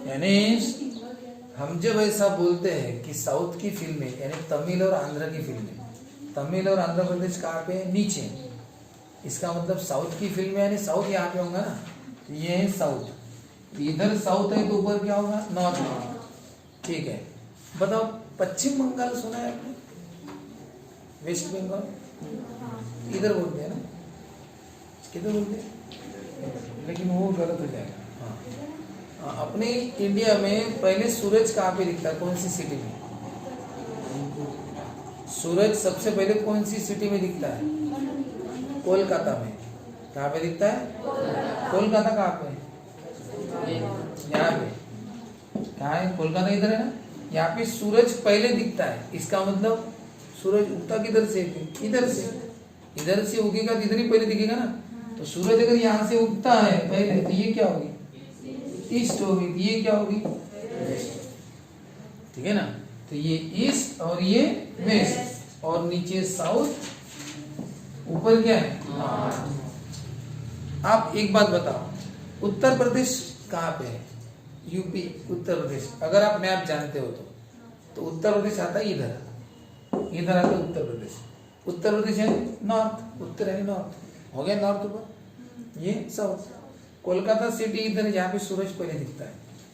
यानी हम जब ऐसा बोलते हैं कि साउथ की फिल्में यानी तमिल और आंध्र की फिल्में, तमिल और आंध्र प्रदेश कहाँ पे नीचे, इसका मतलब साउथ की फिल्में यानी साउथ यहाँ पे होगा ना, तो ये है साउथ, इधर साउथ है तो ऊपर क्या होगा नॉर्थ। ठीक है, बताओ पश्चिम बंगाल सुना है आपने? वेस्ट बंगाल इधर बोलते हैं ना, किधर बोलते हैं, लेकिन वो गलत हो जाएगा। हाँ, अपने इंडिया में पहले सूरज कहाँ पे दिखता है, कौन सी सिटी में? सूरज सबसे पहले कौन सी सिटी में दिखता है? कोलकाता में। कहाँ पे दिखता है? कोलकाता कहाँ पे? यहाँ पे। कहाँ है कोलकाता? इधर है ना। यहाँ पे सूरज पहले दिखता है, इसका मतलब सूरज उगता किधर से? इधर से। इधर से उगेगा तो इधर ही पहले दिखेगा ना। तो सूरज अगर यहाँ से उगता है पहले तो ये क्या होगी? ईस्ट होगी। ये क्या होगी? वेस्ट। ठीक है ना। तो ये ईस्ट और ये वेस्ट, और नीचे साउथ, ऊपर क्या है? आप एक बात बताओ, उत्तर प्रदेश कहाँ पे है? यूपी, उत्तर प्रदेश। अगर आप मैप जानते हो तो उत्तर प्रदेश आता है इधर, इधर आता है उत्तर प्रदेश। उत्तर प्रदेश है नॉर्थ, उत्तर है नॉर्थ, हो गया नॉर्थ ऊपर, ये साउथ। कोलकाता सिटी इधर है जहाँ पे सूरज पहले दिखता है,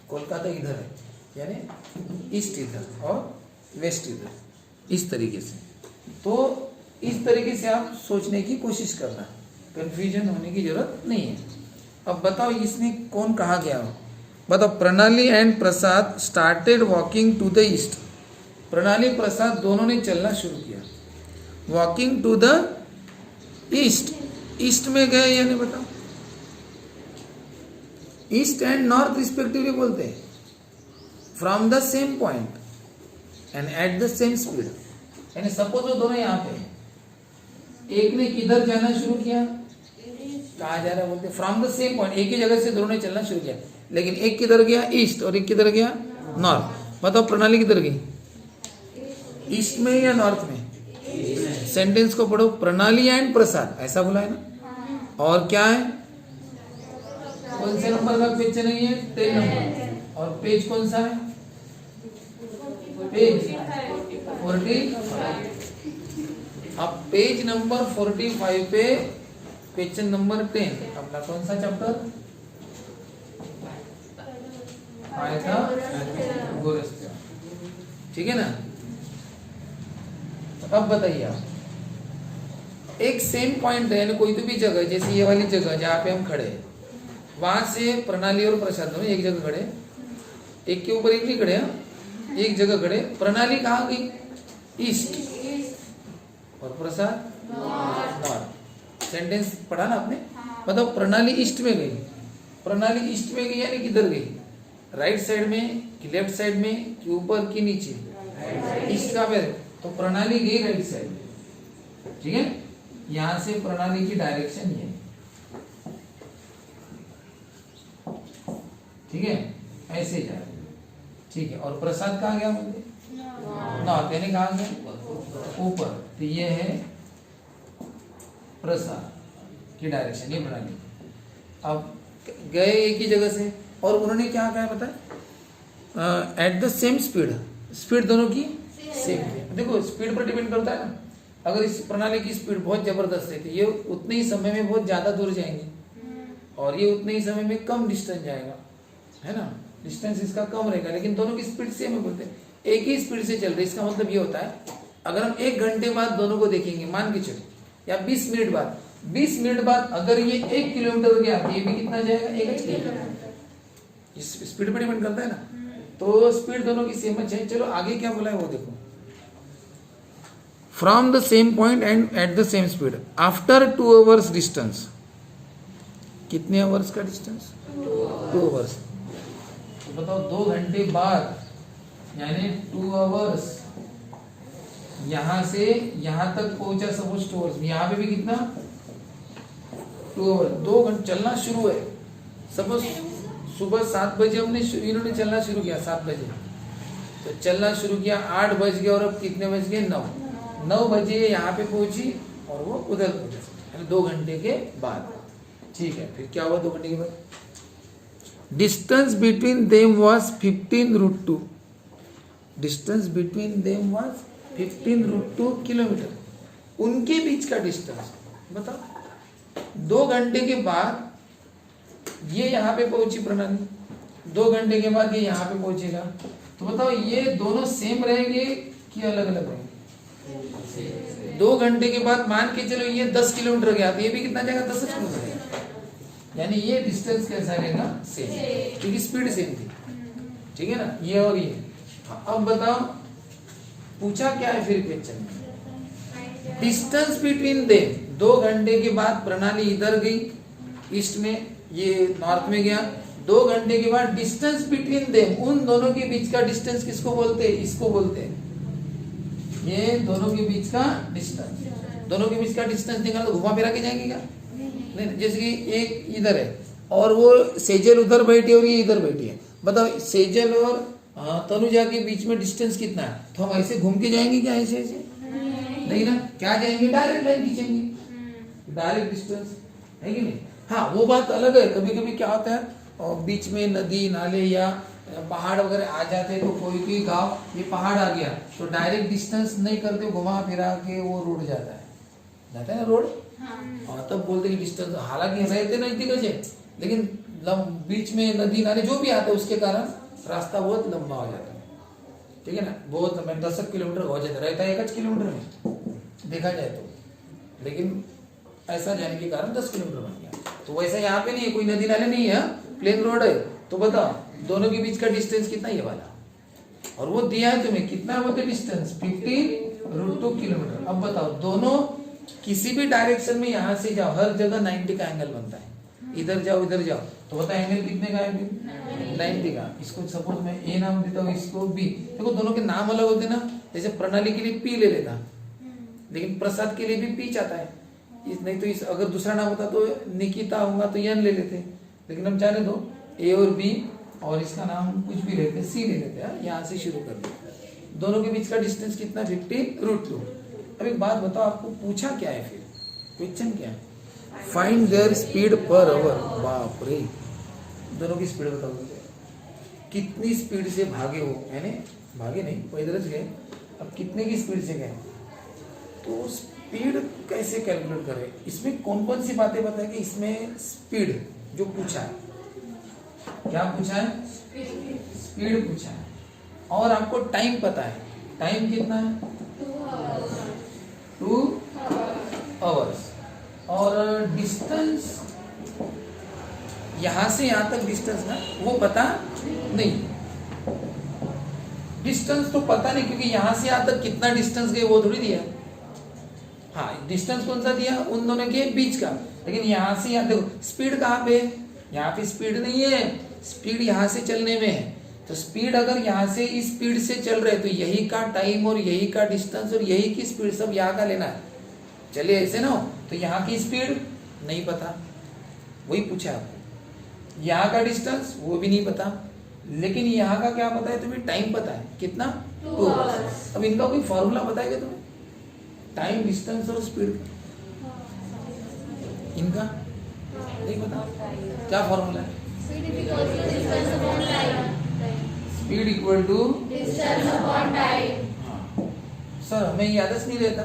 कोलकाता इधर है, यानी ईस्ट इधर और वेस्ट इधर, इस तरीके से। तो इस तरीके से आप सोचने की कोशिश करना, कंफ्यूजन होने की जरूरत नहीं है। अब बताओ इसमें कौन कहा गया हो? बताओ, Pranali and Prasad started walking to the east. Pranali Prasad दोनों ने चलना शुरू किया, walking to the east. East में गए या नहीं बताओ? ईस्ट एंड नॉर्थ रिस्पेक्टिवली बोलते हैं, from the same point and at the same speed. यानी सपोज वो दोनों यहाँ पे, एक ने किधर जाना शुरू किया, कहा जा रहा है बोलते फ्रॉम द सेम पॉइंट, एक ही जगह से दोनों ने चलना शुरू किया, लेकिन एक किधर गया ईस्ट और एक किधर गया नॉर्थ। बताओ प्रणाली किधर गई, ईस्ट में या नॉर्थ में? सेंटेंस को पढ़ो, प्रणाली एंड प्रसाद, ऐसा बोला है ना। और क्या है, कौन से नंबर का पेज नहीं है? 10 नंबर। और पेज कौन सा है? पेज 45। अब पेज नंबर 45 पे क्वेश्चन नंबर 10, अपना कौन सा चैप्टर आया? गोरस्त्य। ठीक है ना। अब बताइए आप, एक सेम पॉइंट है, कोई तो भी जगह, जैसे ये वाली जगह जहाँ पे हम खड़े हैं, वहां से प्रणाली और प्रसाद दोनों एक जगह खड़े, एक के ऊपर एक नहीं खड़े, एक जगह खड़े। प्रणाली कहाँ गई? ईस्ट, और प्रसाद नॉर्थ। सेंटेंस पढ़ा ना आपने? मतलब प्रणाली ईस्ट में गई, प्रणाली ईस्ट में गई यानी किधर गई? राइट साइड में कि लेफ्ट साइड में कि ऊपर कि नीचे? ईस्ट का पे, तो प्रणाली गई राइट साइड में। ठीक है, यहां से प्रणाली की डायरेक्शन ये, ठीक है, ऐसे जा रही है। ठीक है, और प्रसाद कहाँ गया मुझे? नॉर्थ, यानी कहाँ गया? ऊपर। तो ये है प्रसाद की डायरेक्शन, ये प्रणाली। अब गए एक ही जगह से, और उन्होंने क्या कहा पता? At the same speed, speed दोनों की सेम है। देखो स्पीड पर डिपेंड करता है ना। अगर इस प्रणाली की स्पीड बहुत जबरदस्त है तो ये उतने ही समय में बहुत ज्यादा दूर जाएंगे, और ये उतने ही समय में कम डिस्टेंस जाएगा, है ना, डिस्टेंस इसका कम रहेगा, लेकिन दोनों की स्पीड सेम है। बोलते हैं एक ही स्पीड से चल रही, इसका मतलब ये होता है अगर हम 1 घंटे बाद दोनों को देखेंगे, मान के चलो, या 20 मिनट बाद, 20 मिनट बाद अगर ये 1 किलोमीटर गया तो ये भी कितना जाएगा? 1 किलोमीटर। इस स्पीड पर डिपेंड करता है ना। तो स्पीड दोनों की सेम है। चलो आगे क्या बोला है वो देखो, from the same point and at the same speed after 2 hours distance. कितने आवर्स का डिस्टेंस? 2 आवर्स। तो बताओ 2 घंटे बाद, यानी 2 आवर्स, यहां से यहां तक पहुंचा सपोज 2 आवर्स, यहां पे भी कितना? 2 आवर्स। 2 घंटे चलना शुरू है, सपोज सुबह 7 बजे इन्होंने चलना शुरू किया, 7 बजे तो चलना शुरू किया, 8 बज गए, और अब कितने बज गए? 9 बजे यहाँ पे पहुंची और वो उधर पहुंचे, 2 घंटे के बाद। ठीक है, फिर क्या हुआ 2 घंटे के बाद? Distance between them was 15√2. Distance between them was 15√2 kilometre. उनके बीच का डिस्टेंस बताओ. 2 घंटे के बाद ये यहाँ पे पहुंची प्रणाली, 2 घंटे के बाद ये यहाँ पे पहुंचेगा. तो बताओ ये दोनों सेम रहेंगे कि अलग अलग रहेंगे? 2 घंटे के बाद मान के चलो ये 10 किलोमीटर गया, तो ये भी कितना जाएगा? 10 किलोमीटर. यानी ये डिस्टेंस कैसा रहेगा? सेम, क्योंकि स्पीड सेम थी. ठीक है ना, ये और ये. अब बताओ पूछा क्या है फिर क्वेश्चन में? Distance between them. 2 घंटे के बाद प्रणाली इधर गई ईस्ट में, ये नॉर्थ में गया. 2 घंटे के बाद डिस्टेंस बिटवीन देम, उन दोनों के बीच का डिस्टेंस किसको बोलते हैं? इसको बोलते हैं. ये दोनों के बीच का डिस्टेंस. दोनों के बीच का डिस्टेंस निकालो तो घुमा फिरा के जाएंगे क्या? नहीं. जैसे कि एक इधर है और वो सेजल उधर बैठी है और ये इधर बैठी है. बताओ सेजल और तनुजा के बीच में डिस्टेंस कितना है? तो हम ऐसे घूम के जाएंगे क्या? ऐसे ऐसे नहीं ना. क्या जाएंगे? डायरेक्ट लाइन खींचेंगे. डायरेक्ट डिस्टेंस है कि नहीं? हाँ, वो बात अलग है. कभी कभी क्या होता है, और बीच में नदी नाले या पहाड़ वगैरह आ जाते हैं, तो कोई गांव ये पहाड़ आ गया तो डायरेक्ट डिस्टेंस नहीं करते, घुमा फिरा के वो रोड जाता है ना रोड. हाँ, तब बोलते कि डिस्टेंस. हालांकि रहते नजदीक है लेकिन बीच में नदी नाले जो भी आते हैं उसके कारण रास्ता बहुत लंबा हो जाता है. ठीक है ना, बहुत लंबा, 10 किलोमीटर हो जाता रहता है 1 किलोमीटर में देखा जाए तो. लेकिन ऐसा जाने के कारण 10 किलोमीटर बन गया. तो वैसा यहाँ पे नहीं है, कोई नदी नाले नहीं है, प्लेन रोड है. तो बताओ दोनों के बीच का डिस्टेंस कितना? ये वाला. और वो दिया है तुम्हें कितना बोलते डिस्टेंस? 15√2 किलोमीटर. अब बताओ दोनों किसी भी डायरेक्शन में यहाँ से जाओ, हर जगह 90 का एंगल बनता है. इधर जाओ इधर जाओ तो बताओ एंगल कितने का है? 90 का. इसको सपोज मैं ए नाम देता हूँ, इसको बी. देखो दोनों के नाम अलग होते ना. जैसे प्रणाली के लिए पी ले लेता, लेकिन प्रसाद के लिए भी पी चाहता है. नहीं तो इस अगर दूसरा नाम होता तो निकिता होगा तो एन ले लेते. लेकिन हम जाने दो ए और बी, और इसका नाम कुछ भी लेते, सी ले लेते हैं. यहाँ से शुरू कर दो. दोनों के बीच का डिस्टेंस कितना? 15√2. अब एक बात बताओ, आपको पूछा क्या है फिर? क्वेश्चन क्या है? Find there speed per hour. बाप रे, दोनों की स्पीड बताओ. कितनी स्पीड से भागे हो? यानी भागे नहीं, पैदल गए. अब कितने की स्पीड से गए? तो स्पीड कैसे कैलकुलेट करें? इसमें कौन कौन सी बातें बताए कि इसमें स्पीड जो पूछा है, क्या पूछा है? स्पीड पूछा है. और आपको टाइम पता है. टाइम कितना है? 2 आवर्स. और डिस्टेंस यहां से यहां तक डिस्टेंस ना वो पता नहीं. डिस्टेंस तो पता नहीं, क्योंकि यहां से यहां तक कितना डिस्टेंस गए वो थोड़ी दिया. हाँ, डिस्टेंस कौन सा दिया? उन दोनों के बीच का. लेकिन यहां से यहां देखो स्पीड कहाँ पे? यहाँ पे स्पीड नहीं है. स्पीड यहाँ से चलने में है. तो स्पीड अगर यहाँ से इस स्पीड से चल रहे तो यही का टाइम और यही का डिस्टेंस और यही की स्पीड सब यहाँ का लेना है. चलिए ऐसे ना हो तो यहाँ की स्पीड नहीं पता, वही पूछा आपको. यहाँ का डिस्टेंस वो भी नहीं पता, लेकिन यहाँ का क्या पता है तुम्हें? टाइम पता है. कितना? 2 आवर्स. अब इनका कोई फॉर्मूला बताएगा तुम्हें? टाइम, डिस्टेंस और स्पीड इनका नहीं पता. क्या फॉर्मूला है? Speed equal to distance upon time. Sir हमें यादच नहीं रहता,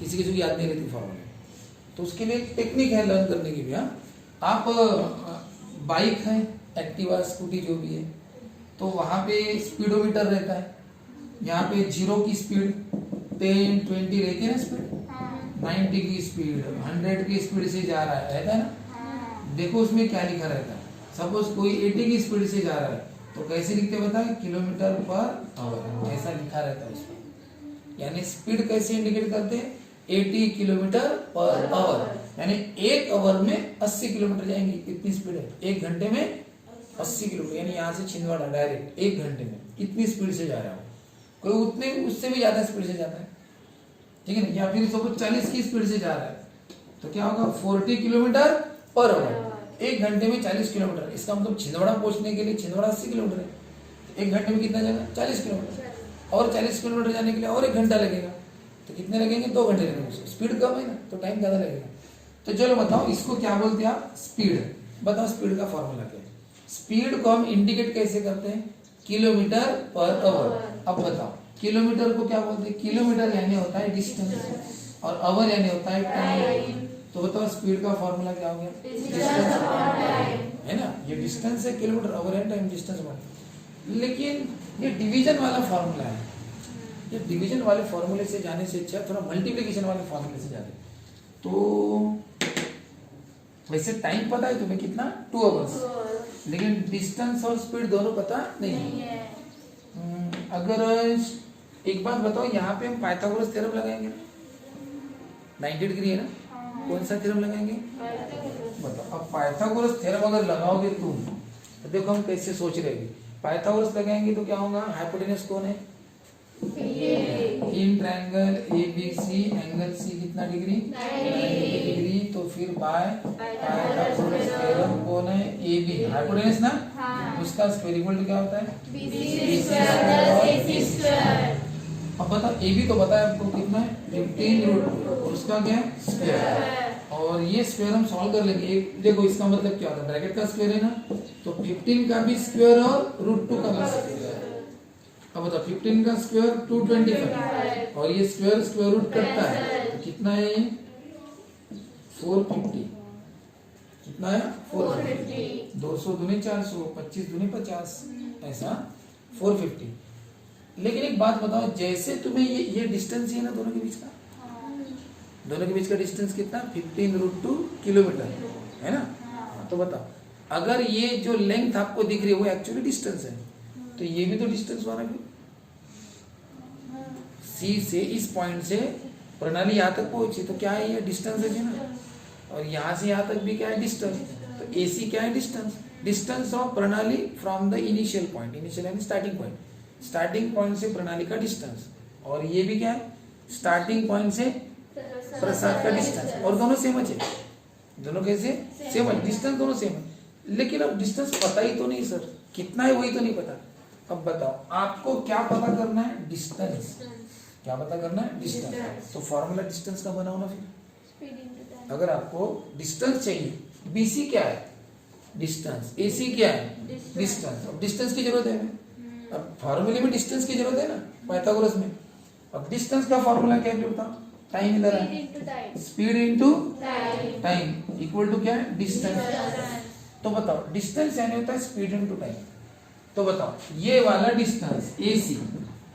किसी किसी को याद नहीं रहती फॉर्मूले. तो उसके लिए एक टेक्निक है लर्न करने की भी. आप बाइक है, एक्टिवा, स्कूटी जो भी है, तो वहाँ पे स्पीडोमीटर रहता है. यहाँ पे 0 की स्पीड 10, 20 रहती है ना स्पीड. 90 की स्पीड, 100 की स्पीड से जा रहा है, रहता है ना. देखो उसमें क्या लिखा रहता है. सपोज कोई 80 की स्पीड से जा रहा है तो कैसे लिखते बताए? किलोमीटर पर आवर, ऐसा लिखा रहता है उसमें. यानी स्पीड कैसे इंडिकेट करते हैं? 80 किलोमीटर पर आवर. यानी 1 आवर में 80 किलोमीटर जाएंगे. कितनी स्पीड है? 1 घंटे में 80 किलोमीटर. यानी यहाँ से छिंदवाड़ा डायरेक्ट 1 घंटे में इतनी स्पीड से जा रहा हो. कोई उतने उससे भी ज्यादा स्पीड से जाता है, ठीक है ना. या फिर सपोज 40 की स्पीड से जा रहा है तो क्या होगा? 40 किलोमीटर पर आवर. 1 घंटे में 40 किलोमीटर. इसका मतलब छिंदवाड़ा पहुंचने के लिए, छिंदवाड़ा 80 किलोमीटर है, 1 घंटे में कितना जाएगा? 40 किलोमीटर. और 40 किलोमीटर जाने के लिए और 1 घंटा लगेगा. तो कितने लगेंगे? 2 घंटे लगेंगे. स्पीड कम है ना तो टाइम ज्यादा लगेगा. तो चलो बताओ इसको क्या बोलते हैं आप? स्पीड. बताओ स्पीड का फॉर्मूला क्या है? स्पीड को हम इंडिकेट कैसे करते हैं? Kilometre per our. अब बताओ किलोमीटर को क्या बोलते हैं? किलोमीटर यानी होता है डिस्टेंस और आवर यानी होता है टाइम। तो बताओ स्पीड का फॉर्मूला क्या हो गया? डिस्टेंस है ना, ये डिस्टेंस है, किलोमीटर आवर है, टाइम डिस्टेंस वन। लेकिन ये डिवीजन वाला फॉर्मूला है, ये डिवीजन वाले फॉर्मूले से जाने से अच्छा थोड़ा मल्टीप्लिकेशन वाले फॉर्मूले से जाने। तो वैसे टाइम पता है तुम्हें कितना? 2 आवर्स, लेकिन डिस्टेंस और स्पीड दोनों पता नहीं है। अगर एक बात बताओ, यहाँ पे हम पाइथागोरस थ्योरम लगाएंगे ना, 90 डिग्री है ना, कौन सा थ्योरम लगाएंगे? बताओ। अब पाइथागोरस थ्योरम अगर लगाओगे तुम तो देखो हम कैसे सोच रहे हैं। पाइथागोरस लगाएंगे तो क्या होगा? हाइपोटेनस कौन है? In triangle ABC angle C कितना डिग्री? 90 डिग्री। तो फिर बाय पाइथागोरस थ्योरम कौन है? AB हाइपोटेनस ना, उसका स्क्वायर इक्वल टू क्या होता है? BC square. अब बताओ AB तो बताया आपको कितना है? 15√2 और उसका क्या है? स्क्वायर। और ये स्क्वायर हम सॉल्व कर लेंगे। देखो इसका मतलब क्या होता है? ब्रैकेट का स्क्वायर है ना, तो 15 का भी स्क्वायर और √2 का भी स्क्वायर। अब बताओ 15 का स्क्वायर 225 और ये स्क्वायर स्क्वायर रूट कटता है तो कितना है ये? 450। कितना है? 450। 200 दूनी 400, 25 दूनी 50, ऐसा 450। लेकिन एक बात बताओ, जैसे तुम्हें ये डिस्टेंस है ना दोनों के बीच का, दोनों के बीच का डिस्टेंस कितना? 15√2 किलोमीटर है ना। तो बताओ अगर ये जो लेंथ आपको दिख रही है वो एक्चुअली डिस्टेंस है, तो ये भी तो डिस्टेंस वाला भी। C से इस पॉइंट से प्रणाली यहाँ तक पहुंची तो क्या है? ये डिस्टेंस है ना। और यहाँ से यहाँ तक भी क्या है? डिस्टेंस। तो AC क्या है? डिस्टेंस। डिस्टेंस ऑफ प्रणाली from the initial point, initial यानी स्टार्टिंग पॉइंट, स्टार्टिंग पॉइंट से प्रणाली का डिस्टेंस। और ये भी क्या है? स्टार्टिंग पॉइंट से प्रसाद का डिस्टेंस। और दोनों सेम है, दोनों कैसे सेम है? डिस्टेंस दोनों सेम है। लेकिन अब डिस्टेंस पता ही तो नहीं सर, कितना है वही तो नहीं पता। अब बताओ आपको क्या पता करना है? डिस्टेंस। क्या पता करना है? डिस्टेंस। तो फॉर्मूला डिस्टेंस का बनाओ ना फिर। अगर आपको डिस्टेंस चाहिए, BC क्या है? डिस्टेंस। AC क्या है? डिस्टेंस। अब डिस्टेंस की जरूरत है हमें, अब फॉर्मूले में डिस्टेंस की जरूरत है ना पाइथागोरस में। अब डिस्टेंस का फॉर्मूला क्या है? बताओ। टाइम इधर है, speed into time equal to क्या है? डिस्टेंस। तो बताओ डिस्टेंस यानी होता है स्पीड इंटू टाइम। तो बताओ ये वाला डिस्टेंस AC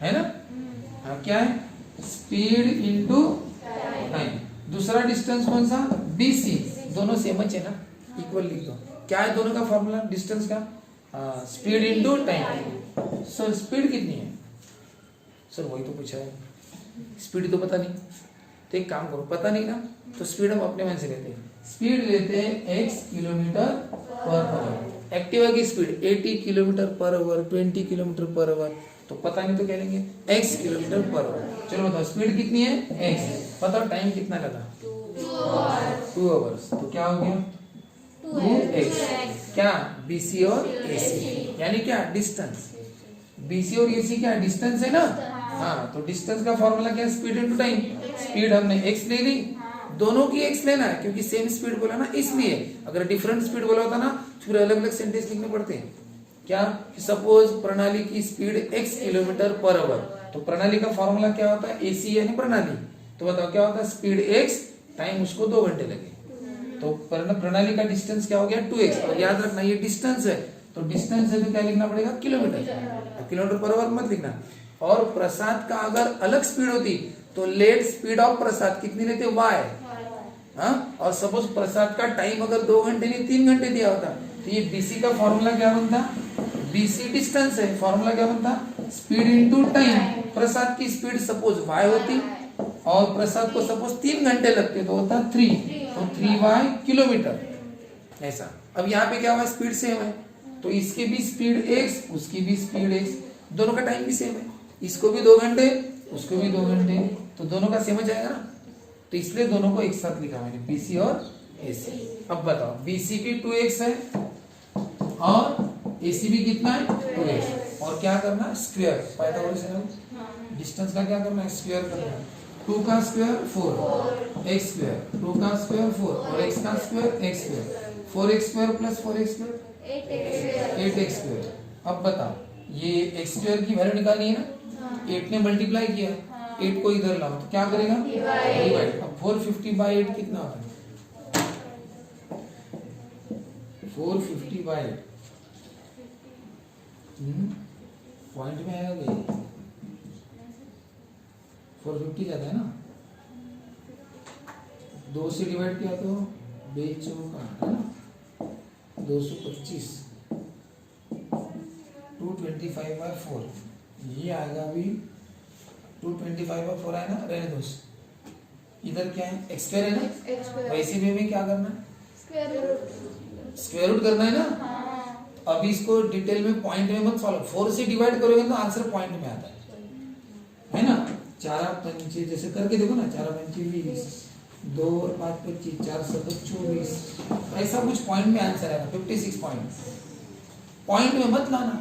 है ना, हाँ क्या है? Speed into time. दूसरा डिस्टेंस कौन सा? BC। दोनों सेम है ना, इक्वल लिख दो। क्या है दोनों का फॉर्मूला डिस्टेंस का? Speed into time. Sir speed कितनी है? सर वही तो पूछा है, स्पीड तो पता नहीं। तो एक काम करो, पता नहीं ना तो स्पीड हम अपने मन से लेते हैं। स्पीड लेते हैं x kilometre per hour. Activa की speed 80 kilometre per hour, 20 kilometre per hour. तो पता नहीं तो क्या लेंगे? x kilometre per hour. चलो बताओ स्पीड कितनी है? x। बताओ टाइम कितना लगा? 2 आवर्स। तो क्या हो गया? 2x। क्या? BC और AC यानी क्या? डिस्टेंस। BC और AC क्या? डिस्टेंस है ना। हाँ, तो डिस्टेंस का फॉर्मूला क्या है? Speed into time. स्पीड हमने x ले ली, दोनों की x लेना है क्योंकि सेम स्पीड बोला ना, इसलिए। अगर डिफरेंट स्पीड बोला होता ना फिर अलग अलग सेंटेंस लिखने पड़ते हैं। क्या? सपोज प्रणाली की speed x kilometre per hour, तो प्रणाली का फॉर्मूला क्या होता है? AC यानी प्रणाली। तो बताओ क्या होता है? स्पीड x, टाइम उसको 2 घंटे लगे। तो प्रणाली का डिस्टेंस क्या हो गया? 2x। और याद रखना ये डिस्टेंस है, तो डिस्टेंस है तो क्या लिखना पड़ेगा? किलोमीटर। किलोमीटर पर आवर मत लिखना। और प्रसाद का अगर अलग स्पीड होती तो लेट स्पीड ऑफ प्रसाद कितनी लेते? y। हाँ, और सपोज प्रसाद का टाइम अगर 2 घंटे नहीं 3 घंटे दिया होता तो ये BC का फॉर्मूला क्या बनता? BC डिस्टेंस है, फॉर्मूला क्या बनता? Speed into time. प्रसाद की स्पीड सपोज y होती और प्रसाद को सपोज 3 घंटे लगते तो होता 3, तो 3y किलोमीटर ऐसा। अब यहाँ पे क्या हुआ? स्पीड सेम है तो इसकी भी स्पीड x, उसकी भी स्पीड x, दोनों का टाइम भी सेम है। इसको भी 2 घंटे, उसको भी 2 घंटे, तो दोनों का सेम हो जाएगा ना। तो इसलिए दोनों को एक साथ लिखा मैंने, BC और AC। अब बताओ BC भी 2x है और AC भी कितना है? 2x। और क्या करना है? स्क्वायर। Pythagoras theorem. डिस्टेंस का क्या करना है? स्क्वायर करना है। 2 का स्क्वायर 4, x स्क्वायर, 2 का स्क्वायर 4 और x का square x square. 4x square plus 4x square 8x²। अब बताओ, ये x² की वैल्यू निकाली है ना, 8 ने मल्टीप्लाई किया, 8 को इधर लाओ तो क्या करेगा, डिवाइड। अब 450/8 कितना होता है, 450/8 पॉइंट में आएगा क्या, 450 जाता है ना, 2 से डिवाइड किया तो बेचो का है ना, 225, 225/4 ये आएगा भी, 225/4 आएगा, रहने दो। इधर क्या है, x² है ना, वैसे भी हमें क्या करना है, स्क्वायर रूट करना है ना। अभी इसको डिटेल में पॉइंट में मत सॉल्व, 4 से डिवाइड करोगे तो आंसर पॉइंट में आता है ना। 4×5 जैसे करके देखो ना, 4×5 20, 2 और 5 25, 4 7 24, ऐसा कुछ पॉइंट में आंसर आएगा, 56 पॉइंट। पॉइंट में मत लाना,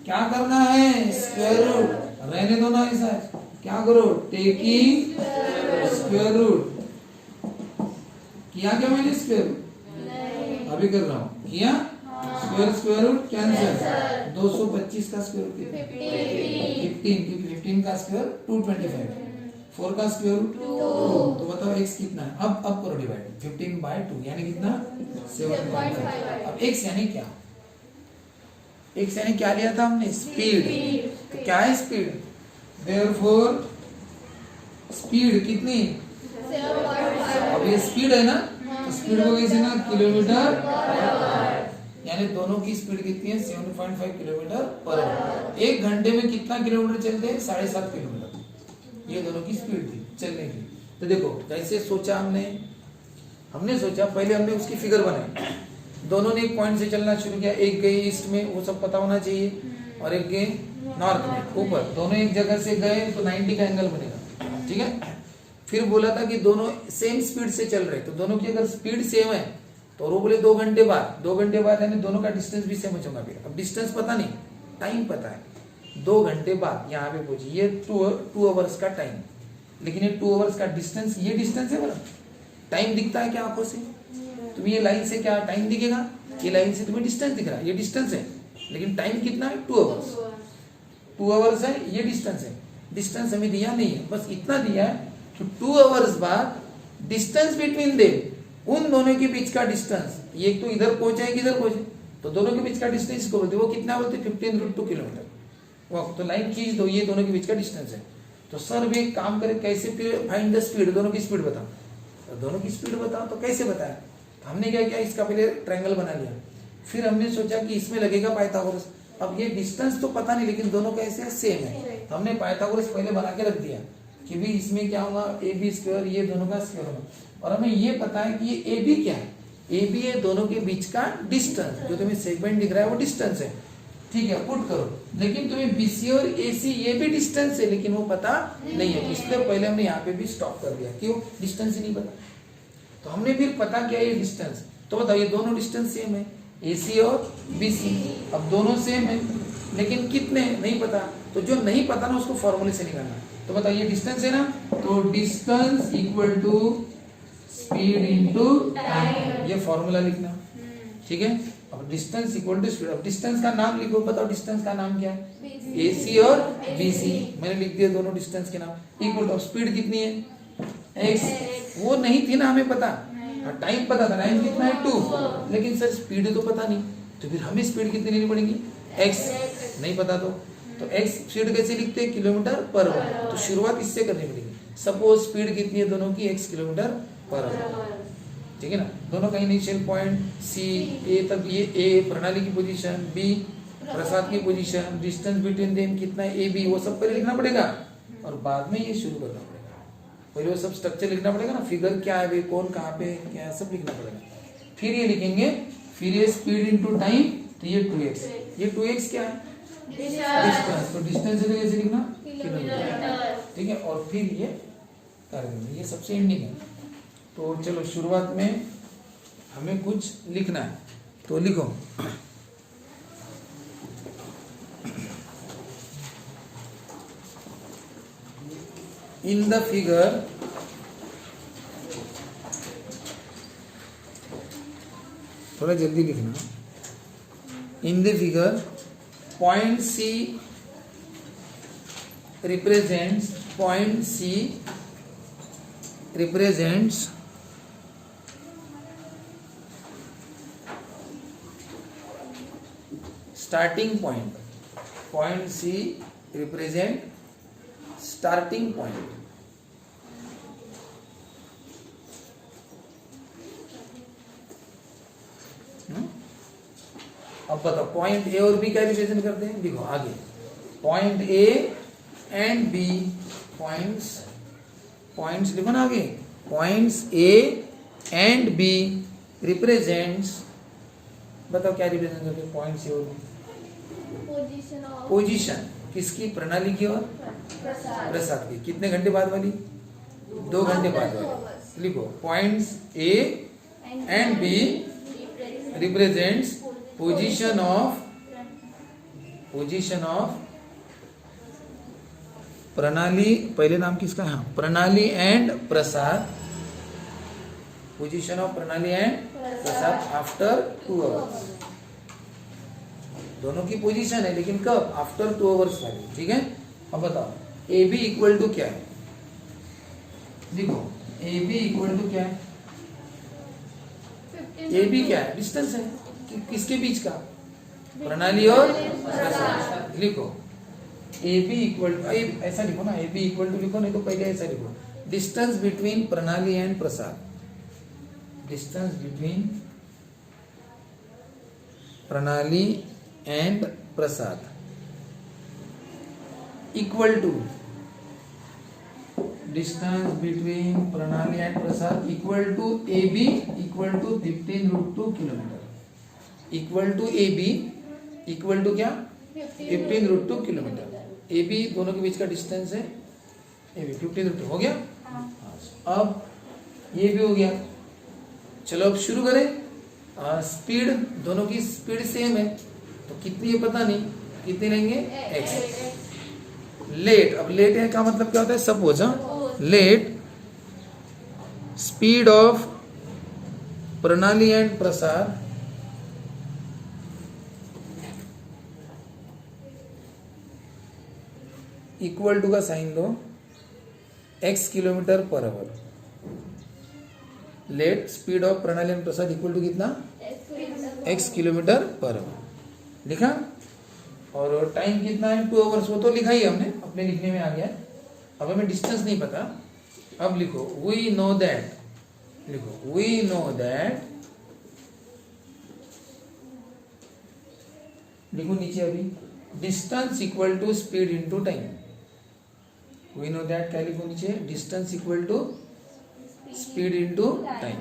क्या करना है, स्क्वायर रूट, रहने दो ना ऐसा, क्या करो, टेकिंग स्क्वायर रूट। किया क्या मैंने स्क्वायर रूट, अभी कर रहा हूँ, किया स्क्वायर रूट कैंसिल, 225 का स्क्वायर रूट 15, क्योंकि 15 का स्क्वायर 225, 4 का स्क्वायर रूट 2। तो बताओ x कितना है, अब करो डिवाइड, 15/2 यानी कितना, 7.5। अब x यानी क्या, x यानी क्या लिया था हमने, स्पीड। तो क्या है स्पीड, देयरफॉर स्पीड कितनी, 7.5। अब ये स्पीड है ना, तो स्पीड को कैसे ना, किलोमीटर, यानी दोनों की स्पीड कितनी है, 7.5 किलोमीटर/आवर। 1 घंटे में कितना किलोमीटर चलते हैं, 7.5 किलोमीटर, ये दोनों की स्पीड थी चलने की। तो देखो कैसे सोचा हमने सोचा, पहले हमने उसकी फिगर बनाई, दोनों ने एक पॉइंट से चलना शुरू किया, एक गए ईस्ट में, वो सब पता होना चाहिए, और एक गए नॉर्थ में ऊपर, दोनों एक जगह से गए तो 90 का एंगल बनेगा, ठीक है। फिर बोला था कि दोनों सेम स्पीड से चल रहे, तो दोनों की अगर स्पीड सेम है तो वो बोले 2 घंटे बाद यानी दोनों का डिस्टेंस भी सेम हो जाएगा। अब डिस्टेंस पता नहीं, टाइम पता है, 2 घंटे बाद यहाँ पे पहुंची, ये 2 आवर्स का टाइम, लेकिन ये 2 आवर्स का डिस्टेंस, ये डिस्टेंस है बड़ा, टाइम दिखता है क्या आंखों से, तुम्हें ये लाइन से क्या टाइम दिखेगा, ये लाइन से तुम्हें डिस्टेंस दिख रहा है, ये डिस्टेंस है, लेकिन टाइम कितना है, 2 आवर्स, 2 आवर्स है, ये डिस्टेंस है। डिस्टेंस हमें दिया नहीं है, बस इतना दिया है कि 2 आवर्स बाद डिस्टेंस बिटवीन देम, उन दोनों के बीच का डिस्टेंस, ये तो इधर पहुंचे एक इधर पहुंचे, तो दोनों के बीच का डिस्टेंस को बोलते, वो कितना बोलते, 15√2 किलोमीटर। वो तो लाइन खींच दो, ये दोनों के बीच का डिस्टेंस है। तो सर भी एक काम करे, कैसे फाइंड द स्पीड, दोनों की स्पीड बताओ, तो दोनों की स्पीड बताओ, तो कैसे बताया, तो हमने क्या किया, इसका पहले ट्रायंगल बना लिया, फिर हमने सोचा कि इसमें लगेगा पाइथागोरस। अब ये डिस्टेंस तो पता नहीं, लेकिन दोनों कैसे है, सेम है, तो हमने पाइथागोरस पहले बना के रख दिया कि भी इसमें क्या होगा, AB², ये दोनों का स्क्वायर होगा। और हमें ये पता है कि ये AB क्या है, AB है दोनों के बीच का डिस्टेंस, जो तुम्हें सेगमेंट दिख रहा है वो डिस्टेंस है, ठीक है, पुट करो। लेकिन तुम्हें BC और AC ये भी डिस्टेंस है, लेकिन वो पता नहीं है, इसलिए पहले हमने यहाँ पे भी स्टॉप कर दिया, क्यों, डिस्टेंस ही नहीं पता। तो हमने फिर पता किया ये डिस्टेंस, तो बताओ ये दोनों डिस्टेंस सेम है, AC और BC, अब दोनों सेम है, लेकिन कितने नहीं पता, तो जो नहीं पता ना उसको फॉर्मूले से निकालना। तो बताओ ये डिस्टेंस है ना, तो distance equal to speed into time, ये फॉर्मूला लिखना, ठीक है। अब डिस्टेंस इक्वल टू स्पीड, अब डिस्टेंस का नाम लिखो, बताओ डिस्टेंस का नाम क्या है, AC और BC, मैंने लिख दिया दोनों डिस्टेंस के नाम, इक्वल टू स्पीड कितनी है, x, वो नहीं थी ना हमें पता, टाइम पता था, टाइम कितना है 2, लेकिन सर स्पीड तो पता नहीं, तो फिर हमें स्पीड कितनी लेनी पड़ेगी, x, नहीं पता तो x स्पीड कैसे लिखते हैं, किलोमीटर/आवर, तो शुरुआत इससे करनी पड़ेगी। सपोज स्पीड कितनी है दोनों की, x किलोमीटर/आवर, ठीक है ना। दोनों का इनिशियल पॉइंट C, A तक, ये A प्रणाली की पोजीशन, B प्रसाद की पोजीशन, डिस्टेंस बिटवीन देम कितना है AB, वो सब पहले लिखना पड़ेगा, और बाद में ये शुरू करना पड़ेगा। पहले वो सब स्ट्रक्चर लिखना पड़ेगा ना, फिगर क्या है, कौन कहाँ पे क्या, सब लिखना पड़ेगा, फिर ये लिखेंगे, फिर ये स्पीड इनटू टाइम, तो ये 2x, ये 2x क्या है, डिस्टेंस, तो डिस्टेंस है तो कैसे लिखना, किलोमीटर, ठीक है, और फिर ये कर देंगे, ये सबसे एंडिंग है। तो चलो शुरुआत में हमें कुछ लिखना है, तो लिखो, इन द फिगर थोड़ा जल्दी लिखना, In the figure, point C represents starting point. Point C represent starting point. अब बताओ पॉइंट ए और बी क्या रिप्रेजेंट करते हैं? देखो आगे point A and B, points लिखो ना आगे, points A and B represents, बताओ क्या रिप्रेजेंट करते हैं पॉइंट्स ए और बी? पोजीशन किसकी? प्रणाली की और प्रसाद की। कितने घंटे बाद वाली? 2 घंटे बाद वाली। लिखो points A and B represents position of Pranali, पहले नाम किसका है? हाँ, Pranali and Prasad, position of Pranali and Prasad after 2 hours. दोनों की पोजीशन है लेकिन कब? आफ्टर 2 आवर्स वाली। ठीक है, अब बताओ ए बी इक्वल टू क्या है? देखो ए बी इक्वल टू क्या है? ए बी क्या है? डिस्टेंस है किसके बीच का? प्रणाली और प्रसाद। लिखो ए बी इक्वल टू, ऐसा लिखो ना, ए बी इक्वल टू लिखो, नहीं तो पहले ऐसा लिखो, distance between Pranali and Prasad, distance between Pranali and Prasad equal to, distance between Pranali and Prasad equal to A B equal to 15√2 kilometre, equal to A B equal to क्या? 15√2 किलोमीटर। ए बी दोनों के बीच का डिस्टेंस है, ए बी 15√2 हो गया। अब ये भी हो गया। चलो अब शुरू करें। स्पीड, दोनों की स्पीड सेम है तो कितनी है पता नहीं, कितनी लेंगे? x। लेट, अब लेट है का मतलब क्या होता है? Suppose, let speed of Pranali and Prasad equal to का साइन दो x kilometre per our. Let speed of Pranali and Prasad equal to कितना? x kilometre per our. लिखा? और टाइम कितना है? 2 आवर्स। वो तो लिखा ही हमने, अपने लिखने में आ गया। अब हमें डिस्टेंस नहीं पता। अब लिखो वी नो दैट, लिखो वी नो दैट, लिखो नीचे अभी, distance equal to speed into time. We know that क्या लिखो नीचे? Distance equal to speed into time.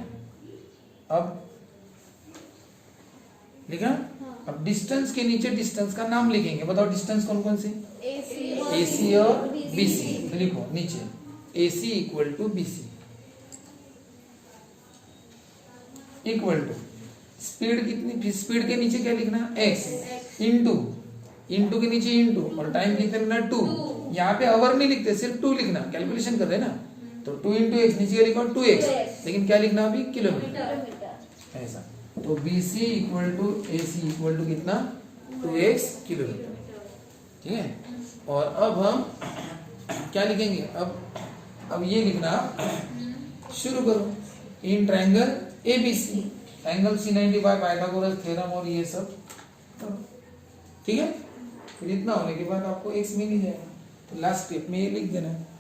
अब लिखा? अब डिस्टेंस के नीचे डिस्टेंस का नाम लिखेंगे। बताओ डिस्टेंस कौन कौन से? AC और BC। तो लिखो नीचे AC equal to BC equal to speed कितनी? स्पीड के नीचे क्या लिखना? x इंटू के नीचे इंटू, और टाइम कितने लिखना? 2। यहाँ पे आवर नहीं लिखते, सिर्फ 2 लिखना, कैलकुलेशन कर रहे ना। तो 2 इंटू एक्स, नीचे लिखो 2x, लेकिन क्या लिखना अभी? किलोमीटर। ऐसा तो BC equal to AC equal to कितना? 2x kilometre. ठीक है, और अब हम क्या लिखेंगे? अब ये लिखना शुरू करो। In triangle ABC, angle C90 by Pythagoras theorem और ये सब करो। ठीक है, फिर इतना होने के बाद आपको x मिल ही जाएगा। तो लास्ट स्टेप में ये लिख देना है।